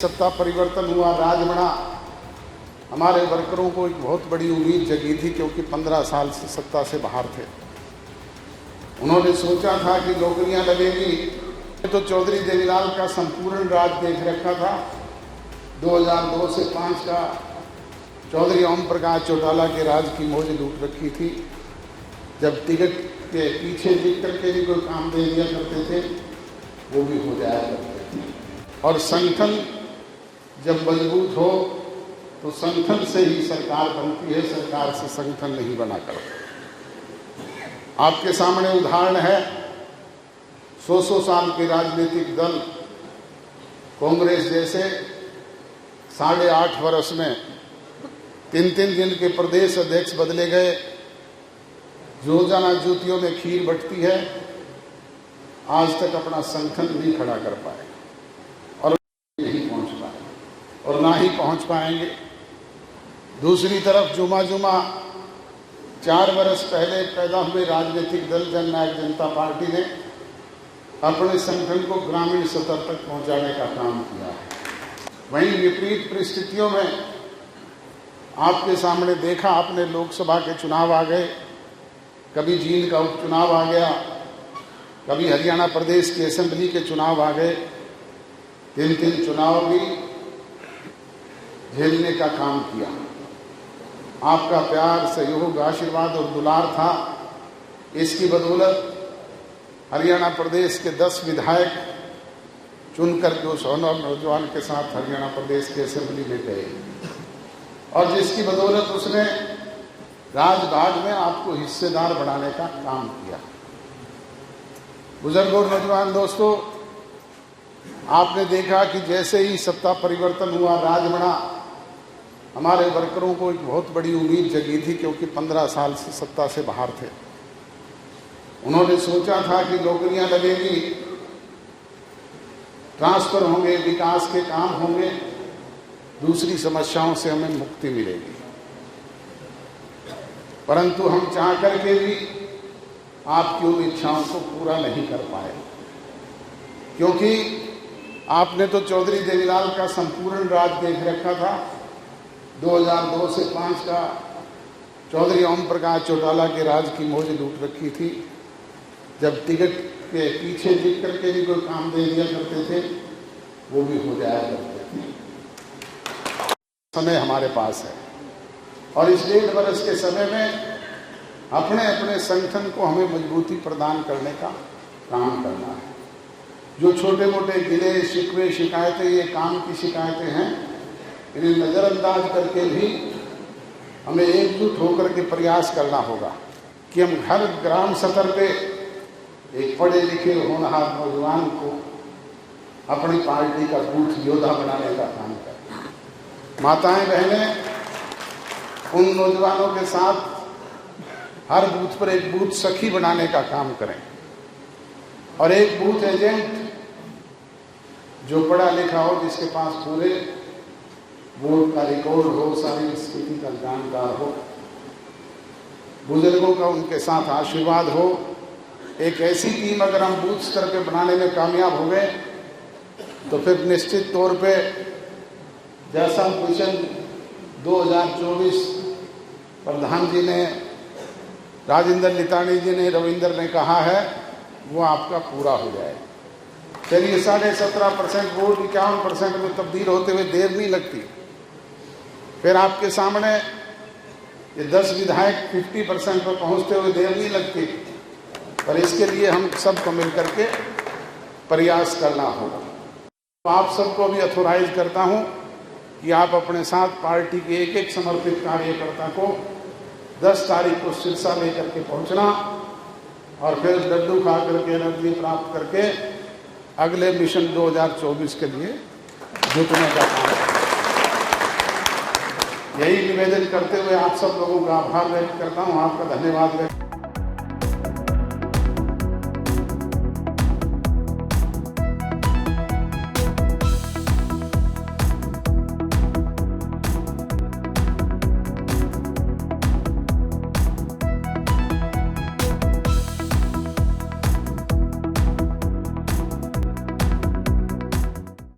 सत्ता परिवर्तन हुआ, राज बना, हमारे वर्करों को एक बहुत बड़ी उम्मीद जगी थी क्योंकि 15 साल से सत्ता से बाहर थे। उन्होंने सोचा था कि नौकरियां लगेगी, तो चौधरी देवीलाल का संपूर्ण राज देख रखा था। 2002 से 5 का चौधरी ओम प्रकाश चौटाला के राज की मौज लूट रखी थी। जब टिकट के पीछे लिख करके भी कोई काम दे दिया करते थे, वो भी हो जाया करते थे। और संगठन जब मजबूत हो तो संगठन से ही सरकार बनती है, सरकार से संगठन नहीं बना करता। आपके सामने उदाहरण है, 100 साल के राजनीतिक दल कांग्रेस जैसे 8.5 वर्ष में 3 दिन के प्रदेश अध्यक्ष बदले गए। रोजाना जूतियों में खीर बंटती है, आज तक अपना संगठन नहीं खड़ा कर पाए और नहीं पहुंच पाए और ना ही पहुंच पाएंगे। दूसरी तरफ जुमा 4 वर्ष पहले पैदा हुए राजनीतिक दल जननायक जनता पार्टी ने अपने संगठन को ग्रामीण स्तर तक पहुंचाने का काम किया है। वहीं विपरीत परिस्थितियों में आपके सामने देखा आपने, लोकसभा के चुनाव आ गए, कभी जींद का उपचुनाव आ गया, कभी हरियाणा प्रदेश की असेंबली के चुनाव आ गए। 3 चुनाव भी झेलने का काम किया। आपका प्यार, सहयोग, आशीर्वाद और दुलार था। इसकी बदौलत हरियाणा प्रदेश के 10 विधायक चुनकर के उस नौजवान के साथ हरियाणा प्रदेश के असेंबली में गए और जिसकी बदौलत उसने राजभाग में आपको हिस्सेदार बनाने का काम किया। बुजुर्गों और नौजवान दोस्तों, आपने देखा कि जैसे ही सत्ता परिवर्तन हुआ, राज बना, हमारे वर्करों को एक बहुत बड़ी उम्मीद जगी थी क्योंकि 15 साल से सत्ता से बाहर थे। उन्होंने सोचा था कि नौकरियां लगेगी, ट्रांसफर होंगे, विकास के काम होंगे, दूसरी समस्याओं से हमें मुक्ति मिलेगी। परंतु हम चाह करके भी आपकी उन इच्छाओं को पूरा नहीं कर पाए, क्योंकि आपने तो चौधरी देवीलाल का संपूर्ण राज देख रखा था। 2002 से 5 का चौधरी ओम प्रकाश चौटाला के राज की मौज लूट रखी थी। जब टिकट के पीछे लिख करके भी कोई काम दे दिया करते थे, वो भी हो जाया करते थे। समय हमारे पास है और इस 1.5 वर्ष के समय में अपने अपने संगठन को हमें मजबूती प्रदान करने का काम करना है। जो छोटे मोटे गिले शिकवे शिकायतें, ये काम की शिकायतें हैं, इन्हें नज़रअंदाज करके भी हमें एकजुट होकर के प्रयास करना होगा कि हम हर ग्राम स्तर पे एक पढ़े लिखे होनहार नौजवान को अपनी पार्टी का बूथ योद्धा बनाने का काम करें। माताएं बहनें उन नौजवानों के साथ हर बूथ पर एक बूथ सखी बनाने का काम करें और एक बूथ एजेंट जो पढ़ा लिखा हो, जिसके पास पूरे वोट का रिकॉर्ड हो, सारी स्थिति का जानकार हो, बुजुर्गों का उनके साथ आशीर्वाद हो। एक ऐसी टीम अगर हम बूथ स्तर पे बनाने में कामयाब हो गए तो फिर निश्चित तौर पे जैसा मिशन 2024 प्रधान जी ने, राजेंद्र लितानी जी ने, रविंदर ने कहा है, वो आपका पूरा हो जाए। चलिए 17.5% वोट 51% में तब्दील होते हुए देर नहीं लगती। फिर आपके सामने ये 10 विधायक 50% पर पहुंचते हुए देर नहीं लगती। पर इसके लिए हम सबको मिलकर के प्रयास करना होगा। तो आप सबको भी अथोराइज करता हूं कि आप अपने साथ पार्टी के एक समर्पित कार्यकर्ता को 10 तारीख को सिरसा लेकर के पहुंचना और फिर लड्डू खा करके एनर्जी प्राप्त करके अगले मिशन 2024 के लिए जुटने का काम। यही निवेदन करते हुए आप सब लोगों का आभार व्यक्त करता हूं, आपका धन्यवाद व्यक्त